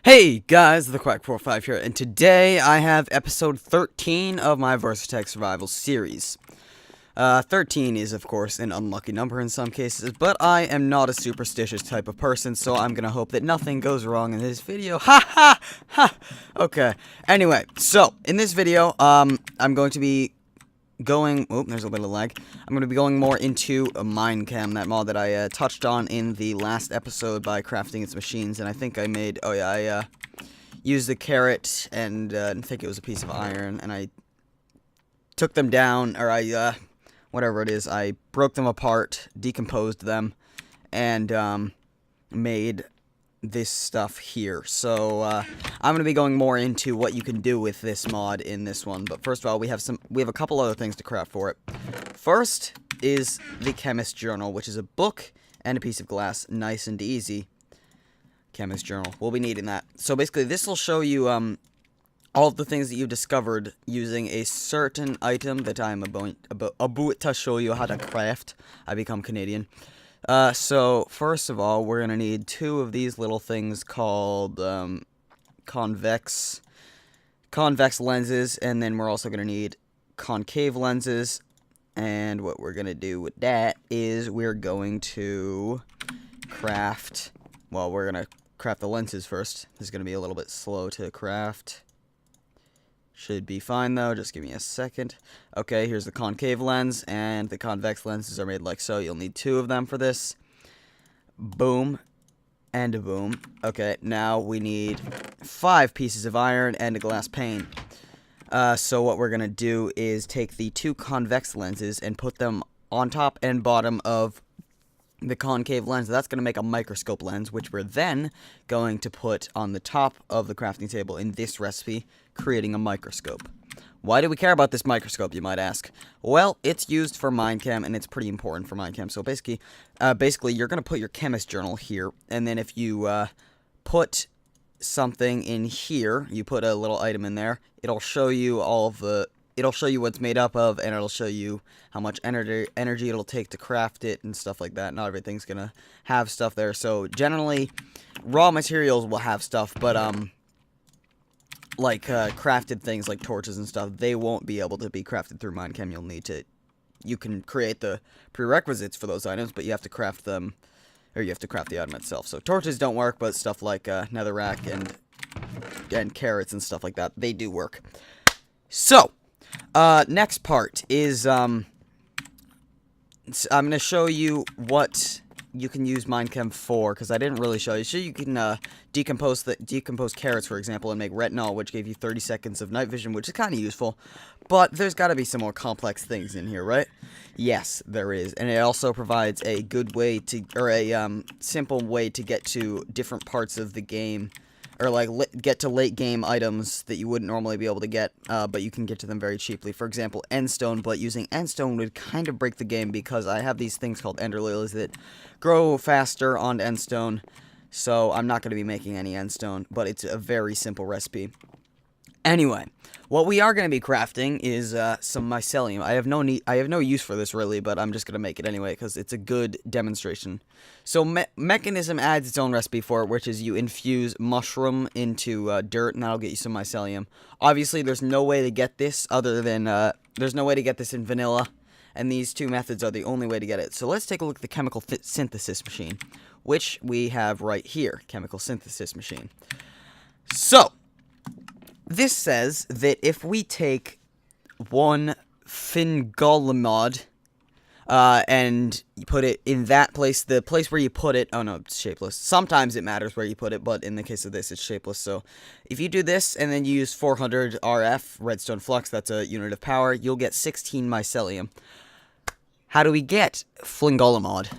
Hey guys, the Quack45 here, and today I have episode 13 of my Versatech Survival series. 13 is, of course, an unlucky number in some cases, but I am not a superstitious type of person, so I'm gonna hope that nothing goes wrong in this video. Ha ha ha! Okay, anyway, so, in this video, I'm going to be going, oh, there's a bit of lag. I'm going to be going more into MineChem, that mod that I touched on in the last episode by crafting its machines, and I think I made, oh yeah, I used the carrot, and I think it was a piece of iron, and I took them down, or whatever it is, I broke them apart, decomposed them, and made this stuff here. So I'm going to be going more into what you can do with this mod in this one. But first of all, we have a couple other things to craft for it. First is the Chemist Journal, which is a book and a piece of glass, nice and easy. Chemist Journal, we'll be needing that. So basically, this will show you all of the things that you've discovered using a certain item that I'm about to show you how to craft. I become Canadian. So, first of all, we're going to need two of these little things called, convex lenses, and then we're also going to need concave lenses, and what we're going to do with that is we're going to craft, well, we're going to craft the lenses first. This is going to be a little bit slow to craft. Should be fine, though. Just give me a second. Okay, here's the concave lens, and the convex lenses are made like so. You'll need two of them for this. Boom. And a boom. Okay, now we need 5 pieces of iron and a glass pane. So what we're going to do is take the two convex lenses and put them on top and bottom of the concave lens. That's going to make a microscope lens, which we're then going to put on the top of the crafting table in this recipe, creating a microscope. Why do we care about this microscope, you might ask? Well, it's used for MineChem, and it's pretty important for MineChem. So basically, you're going to put your Chemist Journal here, and then if you put something in here, you put a little item in there, it'll show you it'll show you what it's made up of, and it'll show you how much energy it'll take to craft it and stuff like that. Not everything's gonna have stuff there. So generally, raw materials will have stuff, but like crafted things like torches and stuff, they won't be able to be crafted through MineChem. You can create the prerequisites for those items, but you have to craft them, or you have to craft the item itself. So torches don't work, but stuff like netherrack and carrots and stuff like that, they do work. So next part is, I'm going to show you what you can use MineChem for, because I didn't really show you. So you can decompose carrots, for example, and make retinol, which gave you 30 seconds of night vision, which is kind of useful. But there's got to be some more complex things in here, right? Yes, there is. And it also provides a good way to, or a simple way to get to different parts of the game, or like get to late game items that you wouldn't normally be able to get, but you can get to them very cheaply. For example, endstone, but using endstone would kind of break the game because I have these things called ender lilies that grow faster on endstone, so I'm not going to be making any endstone, but it's a very simple recipe. Anyway, what we are going to be crafting is some mycelium. I have no use for this really, but I'm just going to make it anyway because it's a good demonstration. So Mechanism adds its own recipe for it, which is you infuse mushroom into dirt, and that'll get you some mycelium. Obviously, there's no way to get this other than there's no way to get this in vanilla, and these two methods are the only way to get it. So let's take a look at the chemical synthesis machine, which we have right here, chemical synthesis machine. So this says that if we take one fingolimod and you put it in that place, the place where you put it, oh no, it's shapeless. Sometimes it matters where you put it, but in the case of this, it's shapeless. So if you do this and then you use 400 RF, redstone flux, that's a unit of power, you'll get 16 mycelium. How do we get fingolimod?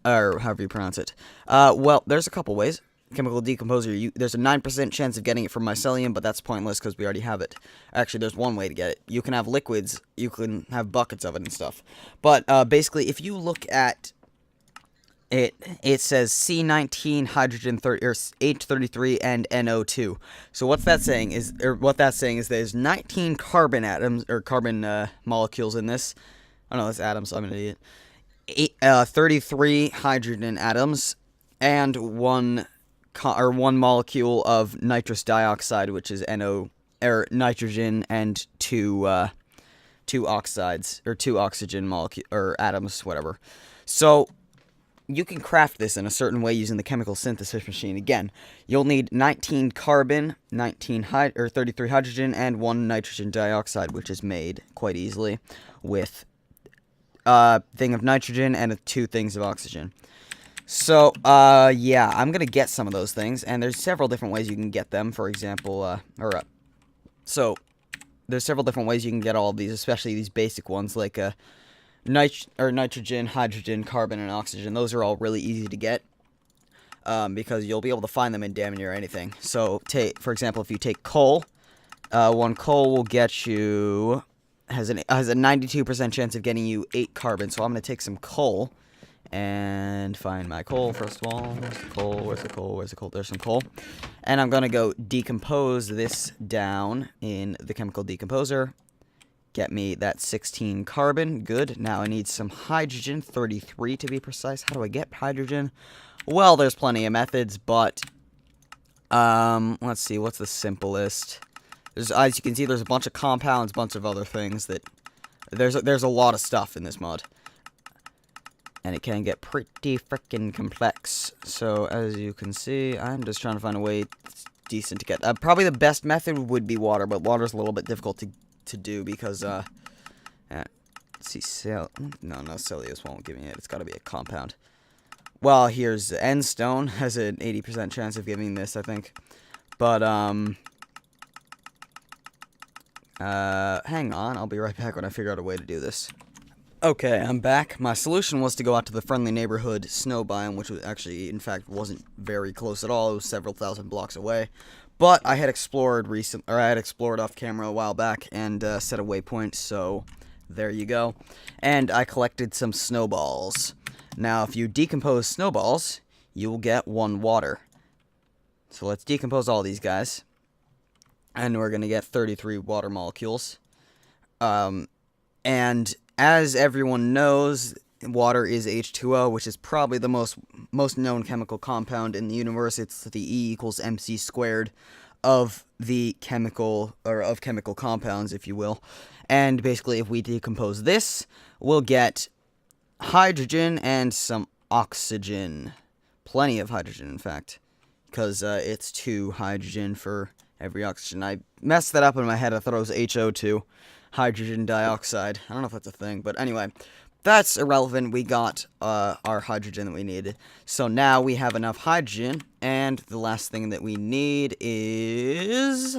Or however you pronounce it. Well, there's a couple ways. Chemical Decomposer, there's a 9% chance of getting it from mycelium, but that's pointless because we already have it. Actually, there's one way to get it. You can have liquids, you can have buckets of it and stuff. But basically, if you look at it, it says C19, hydrogen 30, or H33, and NO2. So what that's saying is there's 19 carbon atoms, or carbon molecules in this. Oh no, that's atoms, I'm an idiot. 33 hydrogen atoms, and 1 one molecule of nitrous dioxide, which is NO, or nitrogen, and two oxides, or two oxygen molecule or atoms, whatever. So you can craft this in a certain way using the chemical synthesis machine. Again, you'll need 19 carbon, 33 hydrogen, and 1 nitrogen dioxide, which is made quite easily with a thing of nitrogen and 2 things of oxygen. So, yeah, I'm gonna get some of those things, and there's several different ways you can get them. For example, so there's several different ways you can get all of these, especially these basic ones like nitrogen, hydrogen, carbon, and oxygen. Those are all really easy to get because you'll be able to find them in damn near anything. So, for example, if you take coal, 1 coal will get you has a 92% chance of getting you 8 carbon. So I'm gonna take some coal and find my coal first of all. Where's the coal? Where's the coal? Where's the coal? There's some coal. And I'm gonna go decompose this down in the chemical decomposer. Get me that 16 carbon. Good. Now I need some hydrogen, 33 to be precise. How do I get hydrogen? Well, there's plenty of methods, but let's see, what's the simplest? As you can see, there's a bunch of compounds, bunch of other things that there's a lot of stuff in this mod. And it can get pretty freaking complex. So, as you can see, I'm just trying to find a way decent to get. Probably the best method would be water, but water's a little bit difficult to do because, let's see, cellulose won't give me it. It's got to be a compound. Well, here's N stone. Has an 80% chance of giving this, I think. But, hang on. I'll be right back when I figure out a way to do this. Okay, I'm back. My solution was to go out to the friendly neighborhood snow biome, which was actually, in fact, wasn't very close at all. It was several thousand blocks away. But I had explored off camera a while back and set a waypoint, so there you go. And I collected some snowballs. Now, if you decompose snowballs, you will get 1 water. So let's decompose all these guys. And we're going to get 33 water molecules. And as everyone knows, water is H2O, which is probably the most known chemical compound in the universe. It's the E equals MC squared of the chemical compounds, if you will. And basically, if we decompose this, we'll get hydrogen and some oxygen. Plenty of hydrogen, in fact, because it's 2 hydrogen for every oxygen. I messed that up in my head. I thought it was HO2. Hydrogen dioxide. I don't know if that's a thing, but anyway, that's irrelevant. We got our hydrogen that we needed. So now we have enough hydrogen, and the last thing that we need is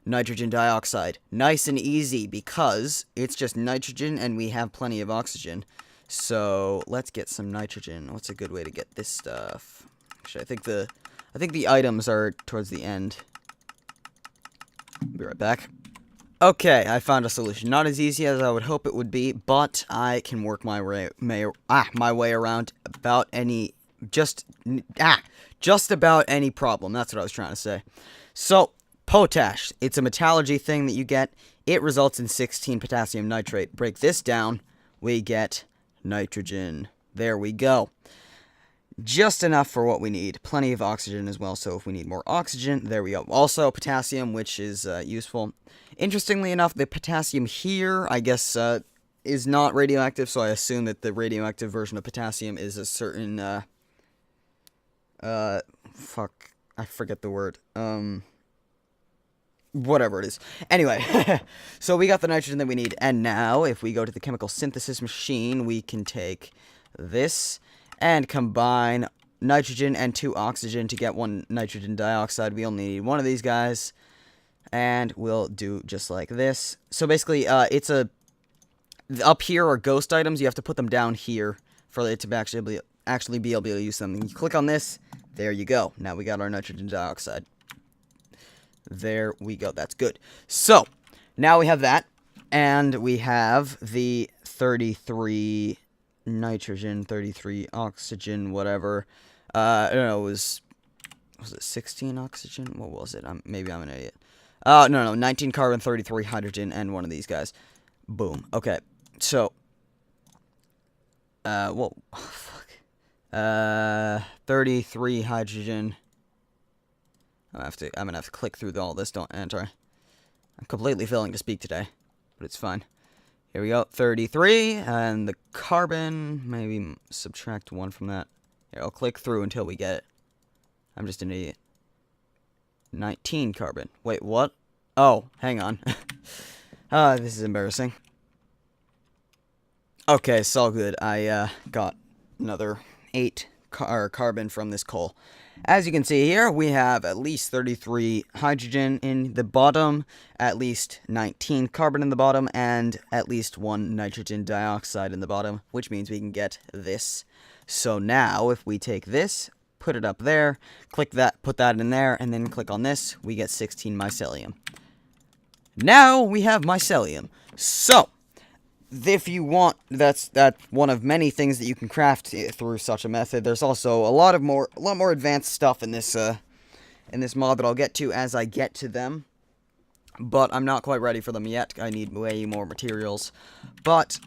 nitrogen dioxide. Nice and easy because it's just nitrogen and we have plenty of oxygen. So let's get some nitrogen. What's a good way to get this stuff? Actually, I think the items are towards the end. Be right back. Okay, I found a solution. Not as easy as I would hope it would be, but I can work my way around just about any problem. That's what I was trying to say. So, potash. It's a metallurgy thing that you get. It results in 16 potassium nitrate. Break this down, we get nitrogen. There we go. Just enough for what we need. Plenty of oxygen as well, so if we need more oxygen, there we go. Also, potassium, which is useful. Interestingly enough, the potassium here, I guess, is not radioactive, so I assume that the radioactive version of potassium is a certain, fuck, I forget the word, whatever it is. Anyway, so we got the nitrogen that we need, and now, if we go to the chemical synthesis machine, we can take this and combine nitrogen and 2 oxygen to get 1 nitrogen dioxide. We only need 1 of these guys, and we'll do just like this. So basically, it's up here are ghost items. You have to put them down here for it to actually be able to use them. You click on this, there you go. Now we got our nitrogen dioxide. There we go. That's good. So now we have that, and we have the 33 nitrogen, 33 oxygen, whatever. I don't know, was it 16 oxygen? What was it? Maybe I'm an idiot. No, 19 carbon, 33 hydrogen, and 1 of these guys. Boom. Okay, so, whoa, oh, fuck. 33 hydrogen, I'm gonna have to click through all this, don't enter. I'm completely failing to speak today, but it's fine. Here we go, 33, and the carbon, maybe subtract 1 from that. Here, I'll click through until we get it. I'm just an idiot. 19 carbon. Wait, what? Oh, hang on. This is embarrassing. Okay, it's all good. I got another 8 carbon from this coal. As you can see here, we have at least 33 hydrogen in the bottom, at least 19 carbon in the bottom, and at least 1 nitrogen dioxide in the bottom, which means we can get this. So now, if we take this, put it up there, click that, put that in there, and then click on this, we get 16 mycelium. Now we have mycelium. So, if you want, that's one of many things that you can craft through such a method. There's also a lot more advanced stuff in this mod that I'll get to as I get to them. But I'm not quite ready for them yet. I need way more materials. But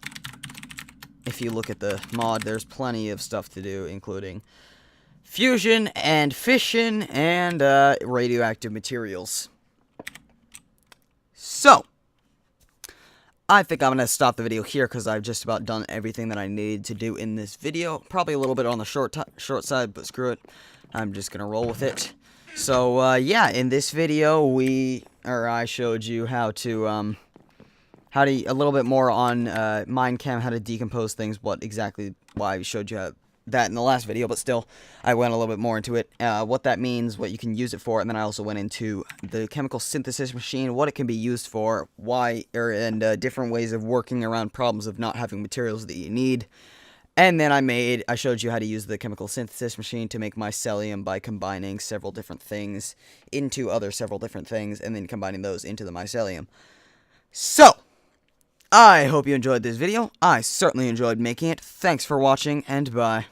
if you look at the mod, there's plenty of stuff to do, including fusion and fission and radioactive materials. So, I think I'm going to stop the video here because I've just about done everything that I needed to do in this video. Probably a little bit on the short side, but screw it. I'm just going to roll with it. So, yeah, in this video, I showed you how to a little bit more on MineChem, how to decompose things, why I showed you that in the last video, but still, I went a little bit more into it, what that means, what you can use it for, and then I also went into the chemical synthesis machine, what it can be used for, and different ways of working around problems of not having materials that you need. And then I showed you how to use the chemical synthesis machine to make mycelium by combining several different things into other several different things, and then combining those into the mycelium. So, I hope you enjoyed this video. I certainly enjoyed making it. Thanks for watching, and bye.